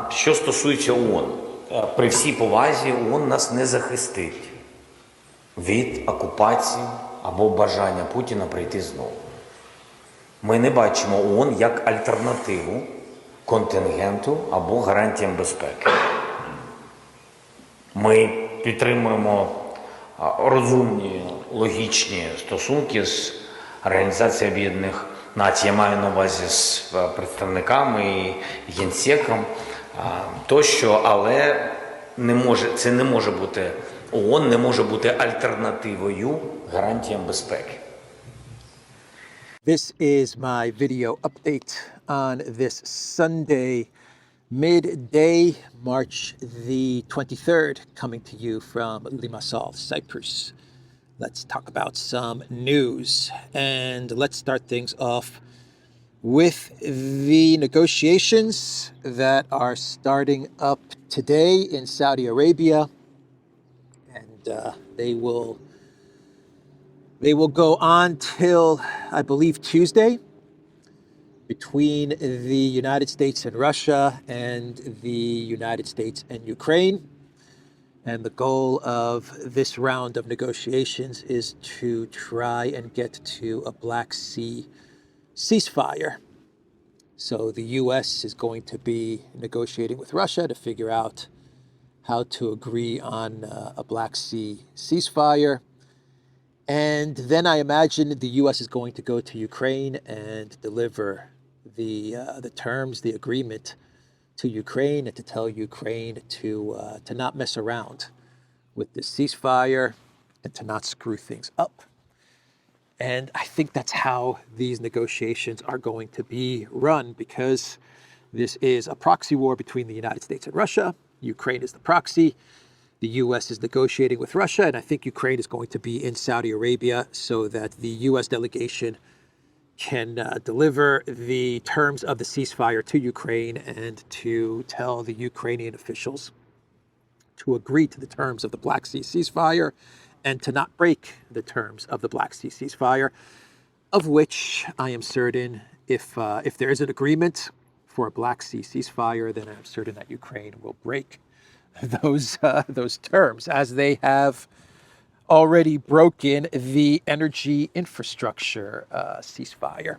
Що стосується ООН, при всій повазі ООН нас не захистить від окупації або бажання Путіна прийти знову. Ми не бачимо ООН як альтернативу контингенту або гарантіям безпеки. Ми підтримуємо розумні, логічні стосунки з Організацією Об'єднаних Націй. Я маю на увазі з представниками і генсеком тощо, але це не може бути, ООН не може бути альтернативою гарантіям безпеки. This is my video update on this Sunday, midday, March the 23rd, coming to you from Limassol, Cyprus. Let's talk about some news, and let's start things off with the negotiations that are starting up today in Saudi Arabia, and they will go on till, I believe, Tuesday, between the United States and Russia and the United States and Ukraine. And the goal of this round of negotiations is to try and get to a Black Sea ceasefire. So the US is going to be negotiating with Russia to figure out how to agree on a Black Sea ceasefire. And then I imagine the U.S. is going to go to Ukraine and deliver the terms, the agreement to Ukraine, and to tell Ukraine to not mess around with the ceasefire and to not screw things up. And I think that's how these negotiations are going to be run, because this is a proxy war between the United States and Russia. Ukraine is the proxy. The U.S. is negotiating with Russia, and I think Ukraine is going to be in Saudi Arabia so that the U.S. delegation can deliver the terms of the ceasefire to Ukraine and to tell the Ukrainian officials to agree to the terms of the Black Sea ceasefire and to not break the terms of the Black Sea ceasefire, of which I am certain if there is an agreement for a Black Sea ceasefire, then I'm certain that Ukraine will break those terms, as they have already broken the energy infrastructure ceasefire.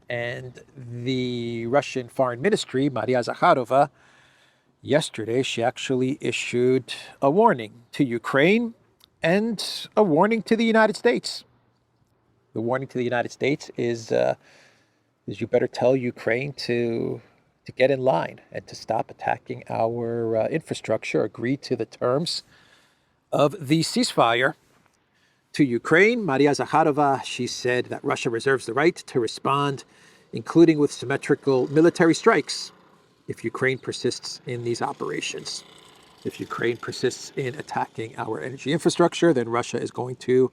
And the Russian Foreign Ministry, Maria Zakharova, yesterday, she actually issued a warning to Ukraine and a warning to the United States. The warning to the United States is you better tell Ukraine to get in line and to stop attacking our infrastructure, agree to the terms of the ceasefire. To Ukraine, Maria Zakharova, she said that Russia reserves the right to respond, including with symmetrical military strikes, if Ukraine persists in these operations. If Ukraine persists in attacking our energy infrastructure, then Russia is going to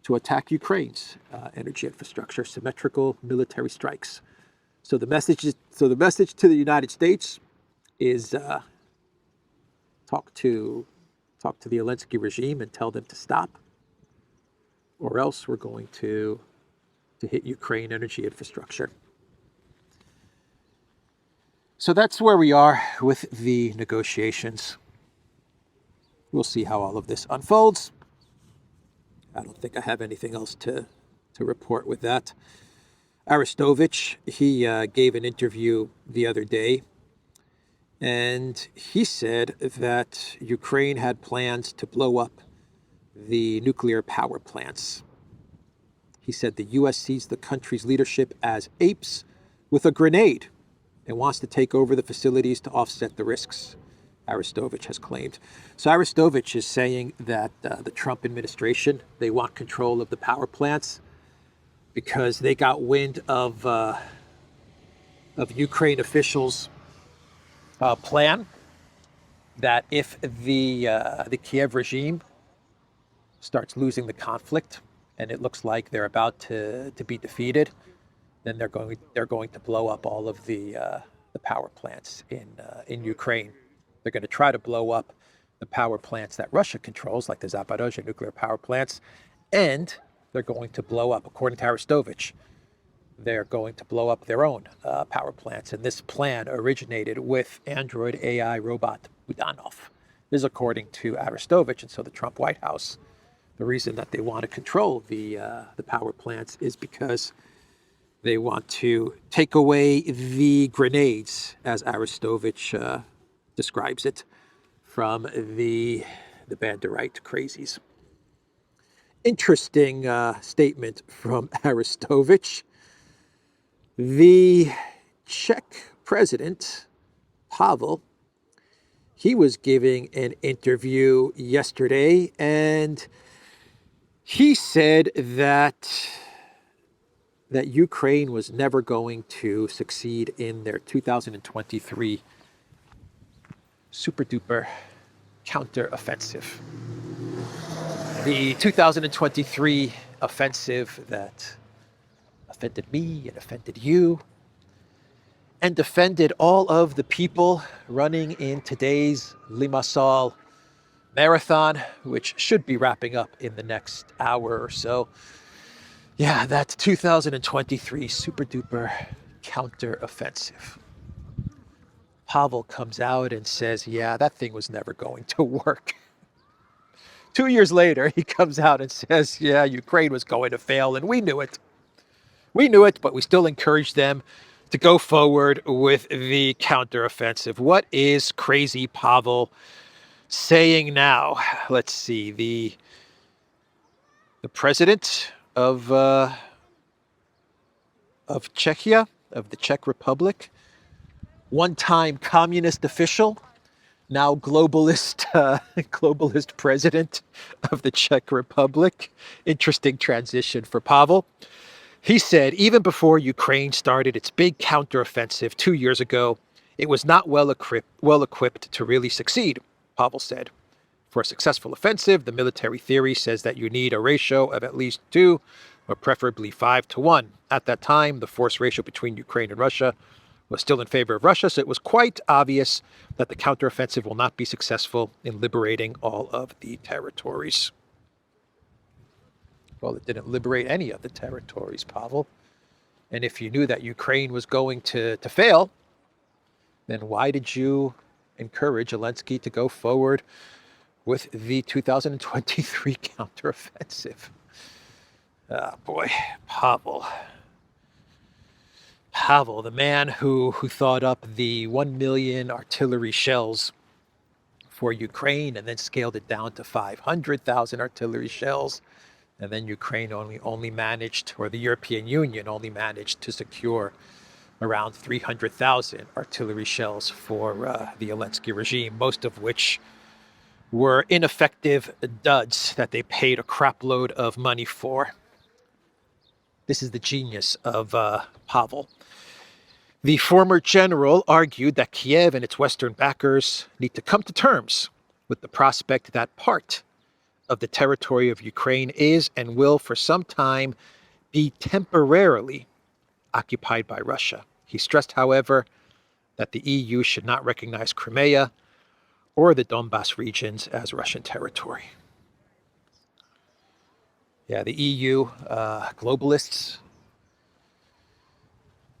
attack Ukraine's energy infrastructure, symmetrical military strikes. So the message to the United States is talk to the Zelensky regime and tell them to stop, or else we're going to hit Ukraine energy infrastructure. So that's where we are with the negotiations. We'll see how all of this unfolds. I don't think I have anything else to report with that. Arestovich, he gave an interview the other day, and he said that Ukraine had plans to blow up the nuclear power plants. He said the U.S. sees the country's leadership as apes with a grenade and wants to take over the facilities to offset the risks, Arestovich has claimed. So Arestovich is saying that the Trump administration, they want control of the power plants because they got wind of Ukraine officials' plan that if the Kiev regime starts losing the conflict and it looks like they're about to be defeated, then they're going to blow up all of the power plants in Ukraine. They're going to try to blow up the power plants that Russia controls, like the Zaporozhye nuclear power plants, and they're going to blow up, according to Arestovich, they're going to blow up their own power plants. And this plan originated with Android AI robot Budanov. This is according to Arestovich. And so the Trump White House, the reason that they want to control the power plants is because they want to take away the grenades, as Arestovich describes it, from the Banderite crazies. Interesting statement from Arestovich. The Czech president, Pavel, he was giving an interview yesterday, and he said that Ukraine was never going to succeed in their 2023 super duper counteroffensive. The 2023 offensive that offended me and offended you and offended all of the people running in today's Limassol marathon, which should be wrapping up in the next hour or so. Yeah, that 2023 super duper counteroffensive. Pavel comes out and says, yeah, that thing was never going to work. 2 years later, he comes out and says, yeah, Ukraine was going to fail, and we knew it. We knew it, but we still encouraged them to go forward with the counteroffensive. What is crazy Pavel saying now? Let's see. The president of Czechia, of the Czech Republic, one-time communist official, now globalist president of the Czech Republic. Interesting transition for Pavel. He said, even before Ukraine started its big counteroffensive 2 years ago, it was not well equipped to really succeed, Pavel said. For a successful offensive, the military theory says that you need a ratio of at least 2, or preferably 5 to 1. At that time, the force ratio between Ukraine and Russia was still in favor of Russia, so it was quite obvious that the counteroffensive will not be successful in liberating all of the territories. Well, it didn't liberate any of the territories, Pavel. And if you knew that Ukraine was going to fail, then why did you encourage Zelensky to go forward with the 2023 counteroffensive? Ah, boy, Pavel. Pavel, the man who thought up the 1 million artillery shells for Ukraine and then scaled it down to 500,000 artillery shells. And then Ukraine only managed, or the European Union only managed to secure around 300,000 artillery shells for the Zelensky regime, most of which were ineffective duds that they paid a crapload of money for. This is the genius of Pavel. The former general argued that Kiev and its Western backers need to come to terms with the prospect that part of the territory of Ukraine is and will for some time be temporarily occupied by Russia. He stressed, however, that the EU should not recognize Crimea or the Donbas regions as Russian territory. Yeah, the EU, globalists,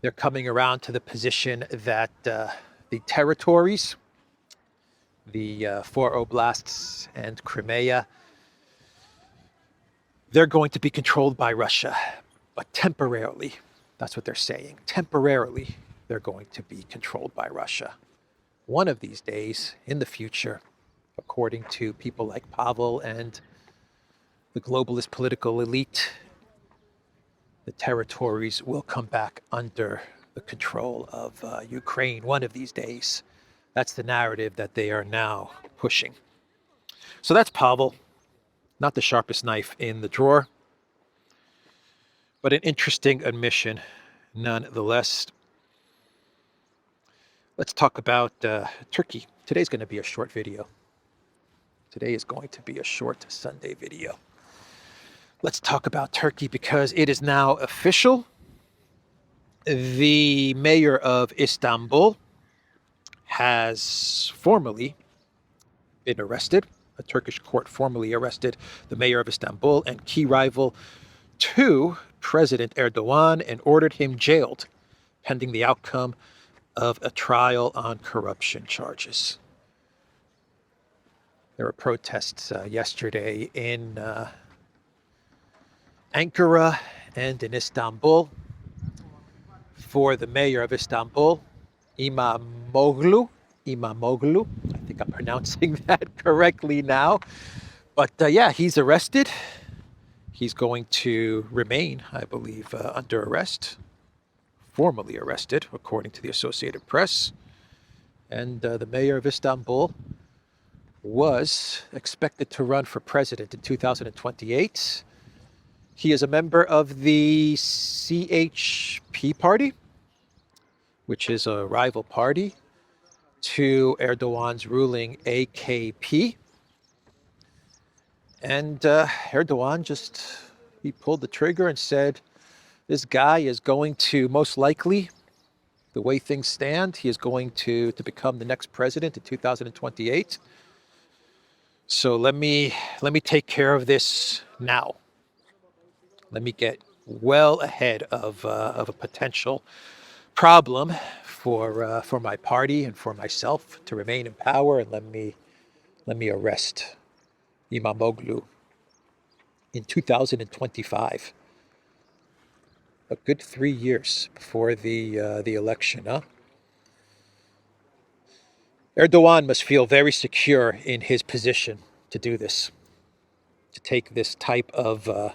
they're coming around to the position that the territories, the 4 oblasts and Crimea, they're going to be controlled by Russia, but temporarily. That's what they're saying. Temporarily, they're going to be controlled by Russia. One of these days, in the future, according to people like Pavel and the globalist political elite, the territories will come back under the control of Ukraine one of these days. That's the narrative that they are now pushing. So that's Pavel. Not the sharpest knife in the drawer, but an interesting admission nonetheless. Let's talk about Turkey. Today's going to be a short video. Today is going to be a short Sunday video. Let's talk about Turkey because it is now official. The mayor of Istanbul has formally been arrested. A Turkish court formally arrested the mayor of Istanbul and key rival to President Erdogan and ordered him jailed pending the outcome of a trial on corruption charges. There were protests yesterday in Ankara and in Istanbul for the mayor of Istanbul, Imamoglu. I think I'm pronouncing that correctly now. But yeah, he's arrested. He's going to remain, I believe, under arrest, formally arrested, according to the Associated Press. And the mayor of Istanbul was expected to run for president in 2028. He is a member of the CHP party, which is a rival party to Erdogan's ruling AKP. And Erdogan he pulled the trigger and said, this guy is going to, most likely, the way things stand, he is going to become the next president in 2028. So let me take care of this now. Let me get well ahead of a potential problem for my party and for myself to remain in power, and let me arrest Imamoglu in 2025. A good 3 years before the election, huh? Erdogan must feel very secure in his position to do this, to take this type of a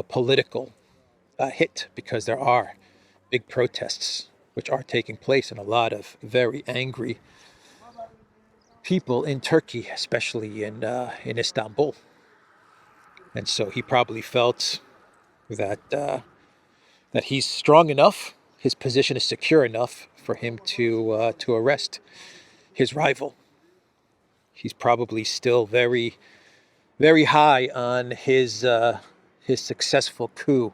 political hit, because there are big protests which are taking place and a lot of very angry people in Turkey, especially in Istanbul. And so he probably felt that he's strong enough, his position is secure enough for him to arrest his rival. He's probably still very, very high on his successful coup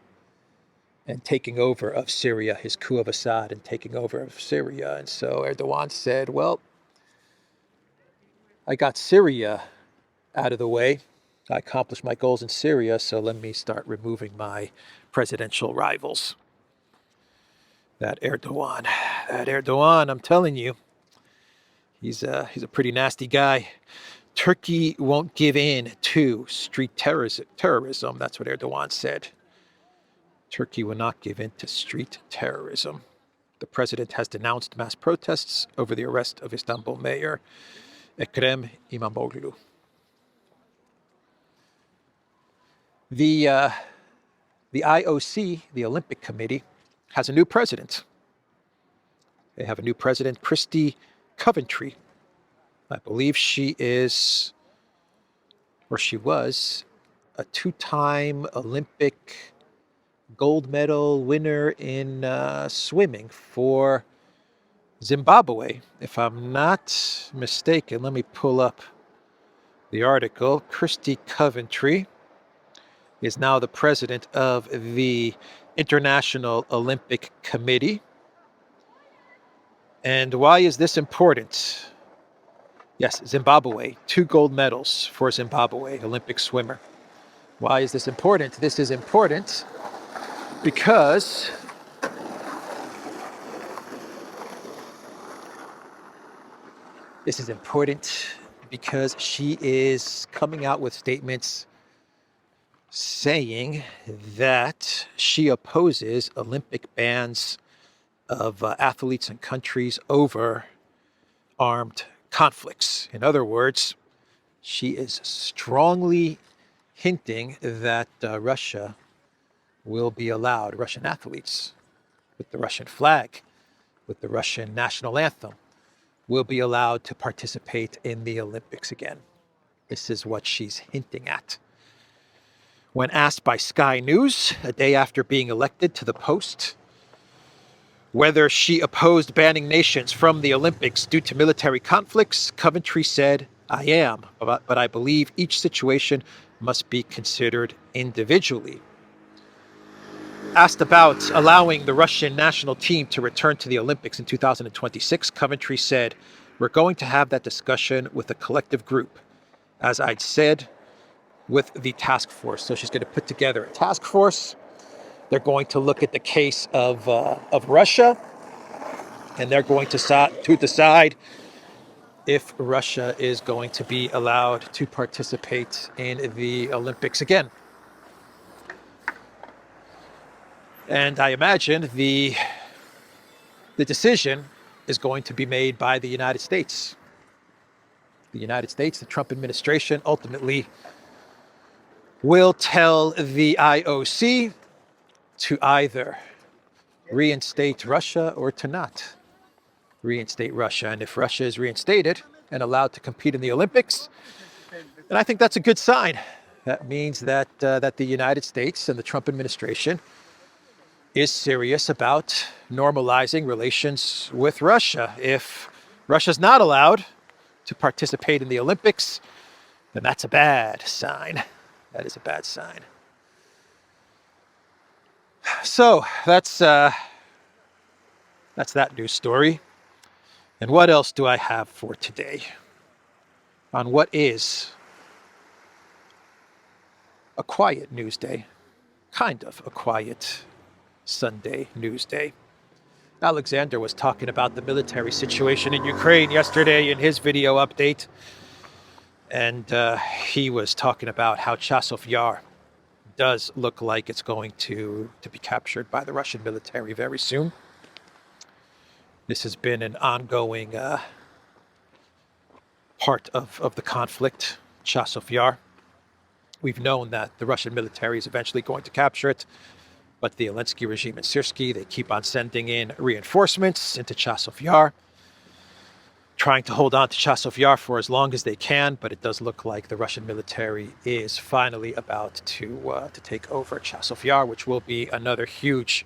and taking over of Syria, his coup of Assad and taking over of Syria. And so Erdogan said, well, I got Syria out of the way. I accomplished my goals in Syria, so let me start removing my presidential rivals. That Erdogan, I'm telling you, he's a pretty nasty guy. Turkey won't give in to street terrorism. That's what Erdogan said. Turkey will not give in to street terrorism. The president has denounced mass protests over the arrest of Istanbul mayor Ekrem İmamoğlu. The IOC, the Olympic Committee, has a new president. They have a new president, Christoforou. I believe she is, or she was, a two-time Olympic gold medal winner in swimming for Zimbabwe, if I'm not mistaken. Let me pull up the article. Christoforou is now the president of the International Olympic Committee. And why is this important? Yes, Zimbabwe, 2 gold medals for Zimbabwe, Olympic swimmer. Why is this important? This is important because she is coming out with statements saying that she opposes Olympic bans of athletes and countries over armed conflicts. In other words, she is strongly hinting that Russia will be allowed, Russian athletes with the Russian flag, with the Russian national anthem, will be allowed to participate in the Olympics again. This is what she's hinting at. When asked by Sky News, a day after being elected to the post, whether she opposed banning nations from the Olympics due to military conflicts, Coventry said, I am, but I believe each situation must be considered individually. Asked about allowing the Russian national team to return to the Olympics in 2026, Coventry said, we're going to have that discussion with a collective group, as I'd said, with the task force. So she's going to put together a task force They're going to look at the case of Russia, and they're going to decide if Russia is going to be allowed to participate in the Olympics again. And I imagine the decision is going to be made by the United States. The United States, the Trump administration, ultimately will tell the IOC to either reinstate Russia or to not reinstate Russia. And if Russia is reinstated and allowed to compete in the Olympics, then I think that's a good sign. That means that the United States and the Trump administration is serious about normalizing relations with Russia. If Russia's not allowed to participate in the Olympics, then that's a bad sign. That is a bad sign. So that's that news story. And what else do I have for today on what is a quiet news day, kind of a quiet Sunday news day? Alexander was talking about the military situation in Ukraine yesterday in his video update. And he was talking about how Chasov Yar does look like it's going to be captured by the Russian military very soon. This has been an ongoing part of the conflict, Chasov Yar. We've known that the Russian military is eventually going to capture it, but the Zelensky regime in Syrsky, they keep on sending in reinforcements into Chasov Yar, trying to hold on to Chasov Yar for as long as they can, but it does look like the Russian military is finally about to take over Chasov Yar, which will be another huge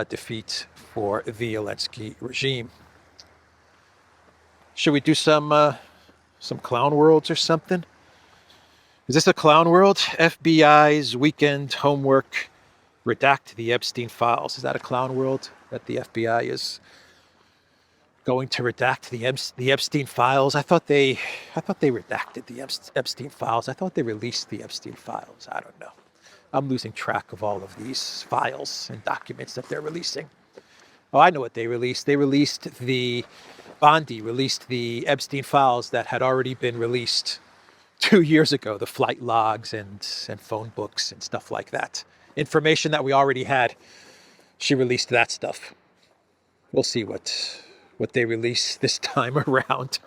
defeat for the Zelensky regime. Should we do some clown worlds or something? Is this a clown world? FBI's weekend homework: redact the Epstein files. Is that a clown world that the FBI is going to redact the Epstein files? I thought they redacted the Epstein files. I thought they released the Epstein files. I don't know. I'm losing track of all of these files and documents that they're releasing. Oh, I know what they released. Bondi released the Epstein files that had already been released 2 years ago, the flight logs and phone books and stuff like that. Information that we already had. She released that stuff. We'll see what they release this time around.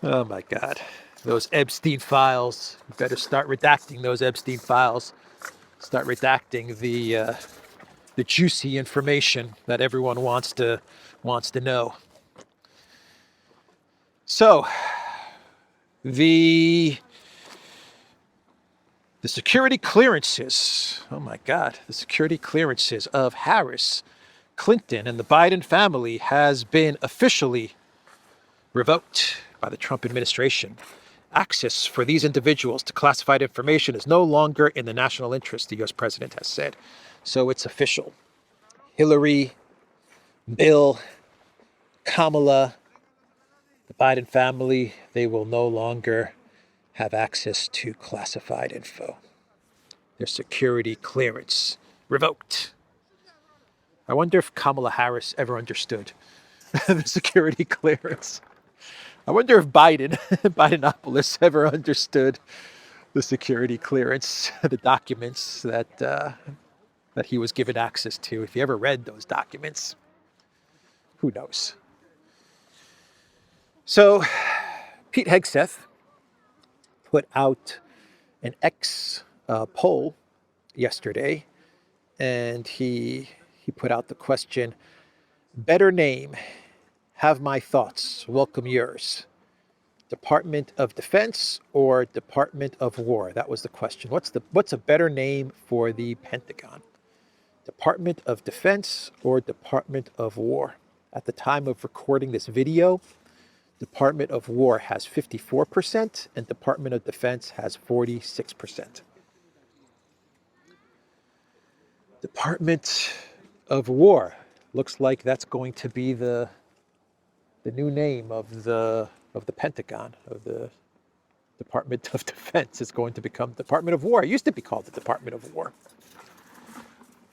Oh my God. Those Epstein files. You better start redacting those Epstein files. Start redacting the juicy information that everyone wants to know. So, the security clearances, oh my God, the security clearances of Harris, Clinton, and the Biden family has been officially revoked by the Trump administration. Access for these individuals to classified information is no longer in the national interest, the U.S. president has said. So it's official. Hillary, Bill, Kamala, the Biden family, they will no longer have access to classified info. Their security clearance revoked. I wonder if Kamala Harris ever understood the security clearance. I wonder if Bidenopolis ever understood the security clearance, the documents that he was given access to. If he ever read those documents, who knows? So, Pete Hegseth put out an X poll yesterday, and he put out the question: better name, have my thoughts, welcome yours. Department of Defense or Department of War? That was the question. What's a better name for the Pentagon? Department of Defense or Department of War? At the time of recording this video, Department of War has 54% and Department of Defense has 46%. Department of War looks like that's going to be the new name of the Pentagon, of the Department of Defense. Is going to become Department of War. It used to be called the Department of War.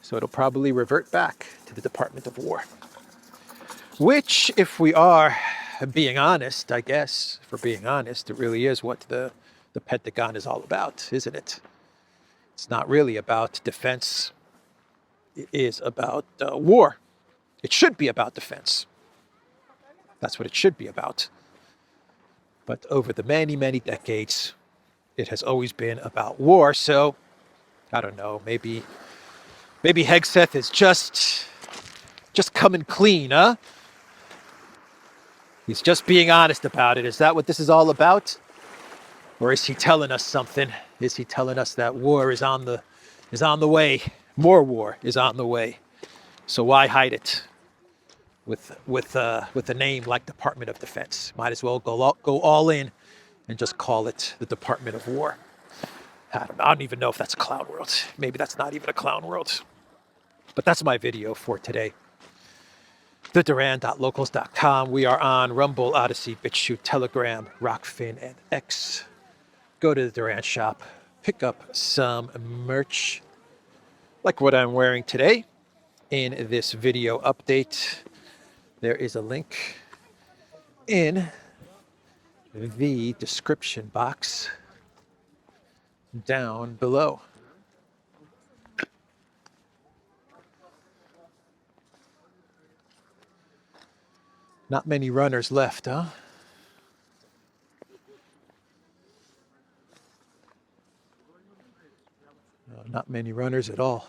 So it'll probably revert back to the Department of War. Which, if we are being honest, I guess, if we're being honest, it really is what the Pentagon is all about, isn't it? It's not really about defense. It is about war. It should be about defense. That's what it should be about. But over the many, many decades, it has always been about war. So, I don't know, maybe Hegseth is just coming clean, huh? He's just being honest about it. Is that what this is all about? Or is he telling us something? Is he telling us that war is on the way? More war is on the way. So why hide it with a name like Department of Defense? Might as well go all in and just call it the Department of War. I don't even know if that's a clown world. Maybe that's not even a clown world. But that's my video for today. TheDuran.locals.com. We are on Rumble, ODYSEE, BitChute, Telegram, Rockfin, and X. Go to the Duran shop, pick up some merch, like what I'm wearing today in this video update. There is a link in the description box down below. Not many runners left, huh? No, not many runners at all.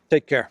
Take care.